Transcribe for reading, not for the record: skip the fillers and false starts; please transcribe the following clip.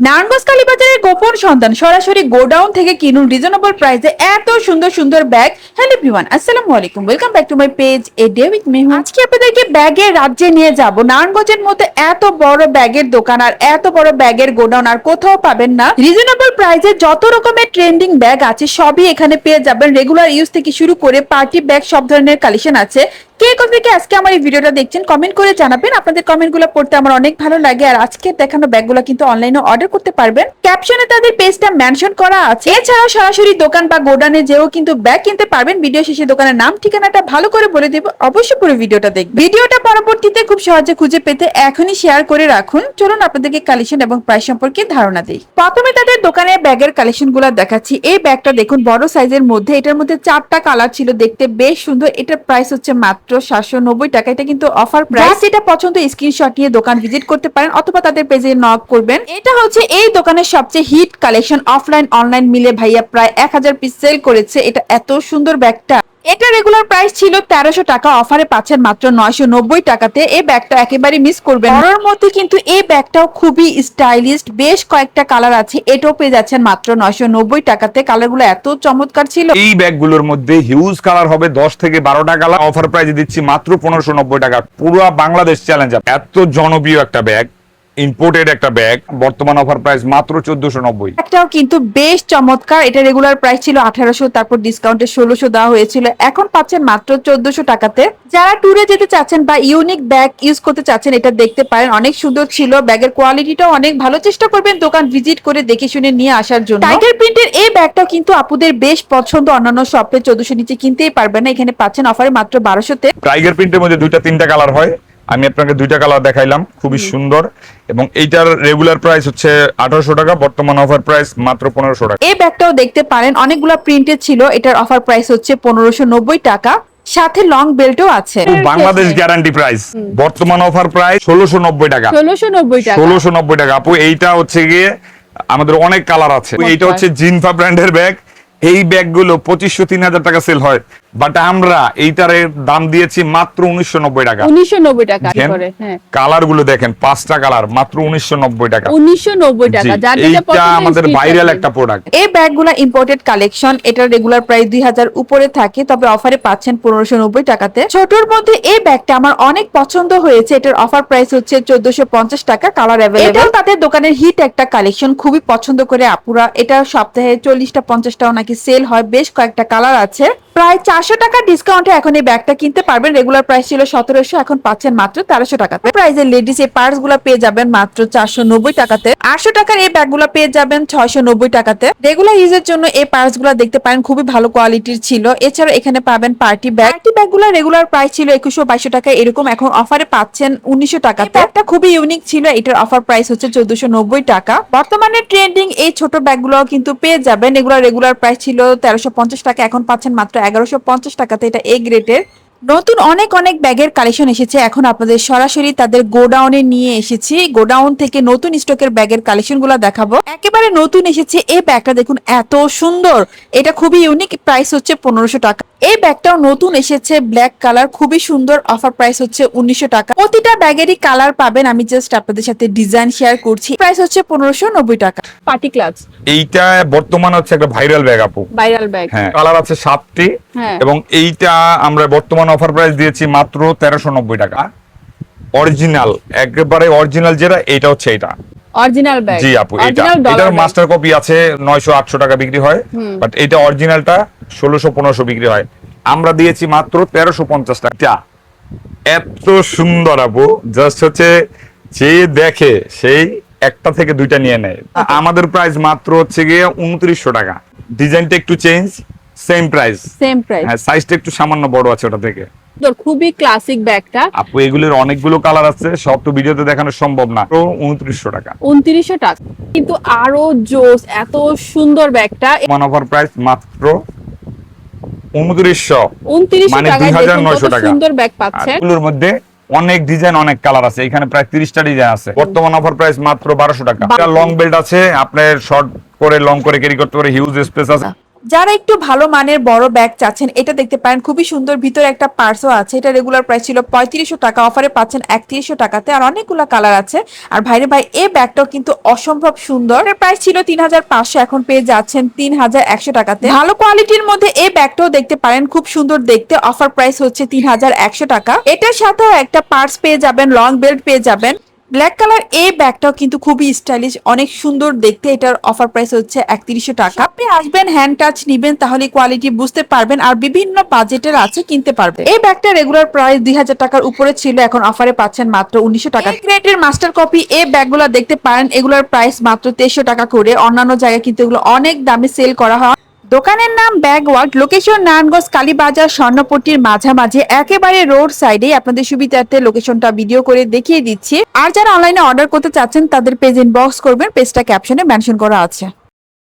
নারায়ণগঞ্জ কালীবাজারের গোপন সন্তান সরাসরি গোডাউন থেকে কিনুন রিজনেবল প্রাইসে এত সুন্দর সুন্দর ব্যাগ। হ্যালো এভরিওয়ান, আসসালামু আলাইকুম, welcome back to my page a day with Mehu. আজকে আপনাদেরকে ব্যাগের রাজ্যে নিয়ে যাব। নারায়ণগঞ্জের মধ্যে এত বড় ব্যাগের দোকান আর এত বড় ব্যাগের গোডাউন আর কোথাও পাবেন না। রিজনেবল প্রাইসে যত রকমের ট্রেন্ডিং ব্যাগ আছে সবই এখানে পেয়ে যাবেন। রেগুলার ইউজ থেকে শুরু করে পার্টি ব্যাগ সব ধরনের কালেকশন আছে। কে কোথা থেকে আজকে আমার এই ভিডিওটা দেখছেন কমেন্ট করে জানাবেন। আপনাদের কমেন্টগুলো পড়তে আমার অনেক ভালো লাগে। আর আজকে দেখানো ব্যাগগুলো কিন্তু অনলাইনে অর্ডার করতে পারবেন। ক্যাপশনে তাদের পেজটা মেনশন করা আছে। এছাড়াও সরাসরি দোকান বা গোডাউনে যেও কিন্তু ব্যাগ কিনতে পারবেন। ভিডিও শেষে দোকানের নাম ঠিকানাটা ভালো করে বলে দেব, অবশ্যই পুরো ভিডিওটা দেখবেন। ভিডিওটা পরবর্তীতে খুব সহজে খুঁজে পেতে এখনই শেয়ার করে রাখুন। চলুন আপনাদেরকে কালেকশন এবং প্রাইস সম্পর্কে ধারণা দিই। প্রথমে তাদের দোকানে ব্যাগের কালেকশন গুলো দেখাচ্ছি। এই ব্যাগটা দেখুন বড় সাইজের মধ্যে, এটার মধ্যে 4টা কালার ছিল, দেখতে বেশ সুন্দর। এটার প্রাইস হচ্ছে মাত্র 790 টাকা। এটা কিন্তু অফার প্রাইস। যেটা পছন্দ স্ক্রিনশট নিয়ে দোকান ভিজিট করতে পারেন অথবা তাদের পেজে নক করবেন। এটা হচ্ছে এই দোকানের সবচেয়ে হিট কালেকশন। অফলাইন অনলাইন মিলে ভাইয়া প্রায় 1000 পিস সেল করেছে। এটা এত সুন্দর ব্যাগটা। এটা রেগুলার প্রাইস ছিল 1300 টাকা, অফারে পাচ্ছেন মাত্র 990 টাকাতে। এই ব্যাগটা একেবারে মিস করবেন না। বড়র মধ্যে কিন্তু এই ব্যাগটাও খুবই স্টাইলিশ, বেশ কয়েকটা কালার আছে। এটাও পেয়ে যাচ্ছেন মাত্র 990 টাকাতে। কালারগুলো এত চমৎকার ছিল। এই ব্যাগগুলোর মধ্যে হিউজ কালার হবে, 10 থেকে 12টা কালার। অফার প্রাইসে দিচ্ছি মাত্র 1590 টাকা। পুরো বাংলাদেশ চ্যালেঞ্জ। এত জনপ্রিয় একটা ব্যাগ, ইম্পোর্টেড একটা ব্যাগ, বর্তমান অফার প্রাইস মাত্র 1490। একটাও কিন্তু বেশ চমৎকার। এটা রেগুলার প্রাইস ছিল 1800, তারপর ডিসকাউন্টে 1600 দেওয়া হয়েছিল। এখন পাচ্ছেন মাত্র 1400 টাকাতে। যারা ট্যুরে যেতে চাচ্ছেন বা ইউনিক ব্যাগ ইউজ করতে চাচ্ছেন এটা দেখতে পারেন। অনেক সুন্দর ছিল, ব্যাগের কোয়ালিটিটাও অনেক ভালো। চেষ্টা করবেন দোকান ভিজিট করে দেখে শুনে নিয়ে আসার জন্য। টাইগার প্রিন্টের এই ব্যাগটাও কিন্তু আপুদের বেশ পছন্দ। অন্যান্য শপে 1400 নিচে কিনতেই পারবেন না, এখানে পাচ্ছেন অফারে মাত্র 1200-তে। টাইগার প্রিন্টের মধ্যে 2-3টা কালার হয়। আমি আপনাকে 2টা কালার দেখাইলাম, খুবই সুন্দর। এবং এইটার রেগুলার প্রাইস হচ্ছে 1800 টাকা, বর্তমান অফার প্রাইস মাত্র 1500 টাকা। এই ব্যাগটাও দেখতে পারেন, অনেকগুলো প্রিন্টেড ছিল। এটার অফার প্রাইস হচ্ছে 1590 টাকা, সাথে লং বেল্টও আছে। বাংলাদেশ গ্যারান্টি প্রাইস, বর্তমান অফার প্রাইস 1690 টাকা। 1690 টাকা। 1690 টাকা আপু। এইটা হচ্ছে গিয়ে আমাদের অনেক কালার আছে। এইটা হচ্ছে জিনফা ব্র্যান্ডের ব্যাগ। এই ব্যাগগুলো 2500-3000 টাকা সেল হয়, বাট আমরা এইটার দাম দিয়েছি মাত্র 1990 টাকা। 1990 টাকা করে। হ্যাঁ, কালার গুলো দেখেন, 5টা কালার, মাত্র 1990 টাকা। 1990 টাকা। যার যেটা এইটা পছন্দ আমাদের ভাইরাল একটা প্রোডাক্ট। এই ব্যাগগুলো ইম্পোর্টেড কালেকশন। এটার রেগুলার প্রাইস 2000 উপরে থাকে, তবে অফারে পাচ্ছেন 1590 টাকাতে। ছোটর মধ্যে এই ব্যাগটা আমার অনেক পছন্দ হয়েছে। এটার অফার প্রাইস হচ্ছে 1450 টাকা, কালার অ্যাভেলেবল। এটাও তাদের দোকানের হিট একটা কালেকশন, খুবই পছন্দ করে আপুরা। এটা সপ্তাহে 40টা-50টাও নাকি সেল হয়। বেশ কয়েকটা কালার আছে। প্রায় 400 টাকা ডিসকাউন্টে এখন এই ব্যাগটা কিনতে পারবেন। রেগুলার প্রাইস ছিল 1700, এখন পাচ্ছেন মাত্র 1300 টাকাতে। প্রাইজের লেডিস এই পার্স গুলা পেয়ে যাবেন মাত্র 490 টাকাতে। 800 টাকার এই ব্যাগ গুলা পেয়ে যাবেন 690 টাকাতে। রেগুলার ইউজের জন্য এই পার্স গুলা দেখতে পারেন, খুবই ভালো কোয়ালিটির ছিল। এছাড়া এখানে পাবেন পার্টি ব্যাগ। পার্টি ব্যাগ গুলা রেগুলার প্রাইস ছিল 2100-2200 টাকা এরকম, এখন অফারে পাচ্ছেন 1900 টাকাতে। একটা খুবই ইউনিক ছিল, এটার অফার প্রাইস হচ্ছে 1490 টাকা। বর্তমানে ট্রেন্ডিং এই ছোট ব্যাগ গুলো কিন্তু পেয়ে যাবেন। রেগুলার প্রাইস ছিল 1350 টাকা, এখন পাচ্ছেন মাত্র 1150 টাকাতে। এটা এ গ্রেডের। নতুন অনেক ব্যাগের কালেকশন এসেছে। এখন আপনাদের সরাসরি তাদের গোডাউনে নিয়ে এসেছি। গোডাউন থেকে নতুন স্টকের ব্যাগের কালেকশন গুলো দেখাবো। একেবারে নতুন এসেছে এই ব্যাগটা, দেখুন এত সুন্দর। এটা খুবই ইউনিক, প্রাইস হচ্ছে 1500 টাকা। এই ব্যাগটাও নতুন এসেছে, ব্ল্যাক কালার, খুবই সুন্দর। অফার প্রাইস হচ্ছে 1900 টাকা। প্রতিটা ব্যাগেরই কালার পাবেন, আমি জাস্ট আপনাদের সাথে ডিজাইন শেয়ার করছি। প্রাইস হচ্ছে 1590 টাকা। Party class. এইটা বর্তমানে হচ্ছে একটা ভাইরাল ব্যাগ আপু। Viral bag. হ্যাঁ, কালার আছে 7টি। হ্যাঁ। এবং এইটা আমরা বর্তমান অফার প্রাইস দিয়েছি মাত্র 1390 টাকা। অরিজিনাল, একেবারে অরিজিনাল যেটা, এটা হচ্ছে এটা। Original bag. জি আপু, এটার মাস্টার কপি আছে 900-800 টাকা বিক্রি হয়, বাট এটা অরিজিনালটা 1600-1500 বিক্রি হয়। আমরা দিয়েছি মাত্র 1350 টাকা। এত সুন্দর আপু, জাস্ট হচ্ছে যে দেখে সেই একটা থেকে 2টা নিয়ে নেয়। আমাদের প্রাইস মাত্র হচ্ছে গিয়ে 2900 টাকা। ডিজাইনটা একটু change, same price. Same price. হ্যাঁ, সাইজটা একটু সামান্য বড় আছে ওটা থেকে। খুবই ক্লাসিক ব্যাগটা। আপু এগুলোর অনেকগুলো কালার আছে, সব তো ভিডিওতে দেখানো সম্ভব না। তো 2900 টাকা। 2900 টাকা কিন্তু আরো জোস, এত সুন্দর ব্যাগটা। মান অফার প্রাইস মাত্র 2900, 2900 মানে টাকায় 2900 টাকা। সুন্দর ব্যাগ পাচ্ছেন। এগুলোর মধ্যে অনেক ডিজাইন, অনেক কালার আছে। এখানে প্রায় 30টা ডিজাইন আছে। বর্তমান অফার প্রাইস মাত্র 1200 টাকা। এটা লং বেল্ট আছে, আপনার শর্ট করে লং করে ক্যারি করতে পারে, হিউজ স্পেস আছে। যারা একটু ভালো মানের বড় ব্যাগ চাচ্ছেন এটা দেখতে পারেন, খুবই সুন্দর, ভিতরে একটা পার্সও আছে। এটা রেগুলার প্রাইস ছিল 3500 টাকা, অফারে পাচ্ছেন 3100 টাকাতে, আর অনেকগুলো কালার আছে। আর ভাইরে ভাই এই ব্যাগটাও কিন্তু অসম্ভব সুন্দর, এর প্রাইস ছিল 3500, এখন পেয়ে যাচ্ছেন 3100 টাকাতে। ভালো কোয়ালিটির মধ্যে এই ব্যাগটাও দেখতে পারেন, খুব সুন্দর দেখতে, অফার প্রাইস হচ্ছে 3100 টাকা। এটার সাথেও একটা পার্স পেয়ে যাবেন, লং বেল্ট পেয়ে যাবেন। ব্ল্যাক কালার এই ব্যাগটাও কিন্তু খুবই স্টাইলিশ, অনেক সুন্দর দেখতে। এটার অফার প্রাইস হচ্ছে 3100 টাকা। আপনি আসবেন, হ্যান্ড টাচ নিবেন, তাহলে কোয়ালিটি বুঝতে পারবেন, আর বিভিন্ন বাজেটের আছে, কিনতে পারবেন। এই ব্যাগটা রেগুলার প্রাইস 2000 টাকার উপরে ছিল, এখন অফারে পাচ্ছেন মাত্র 1900 টাকা। এই গ্রেডের মাস্টার কপি এই ব্যাগগুলো দেখতে পারেন, এগুলোর প্রাইস মাত্র 2300 টাকা করে। অন্যান্য জায়গায় কিন্তু এগুলো অনেক দামে সেল করা হয়। দোকানের নাম bag world, location Narayanganj Kalibazar স্বর্ণপট্টির মাঝামাঝি, একেবারে রোড সাইডে। আপনাদের সুবিধার্থে লোকেশনটা ভিডিও করে দেখিয়ে দিচ্ছি। আর যারা অনলাইনে অর্ডার করতে চাচ্ছেন তাদের পেজ ইনবক্স করবেন, পেজটা ক্যাপশনে মেনশন করা আছে।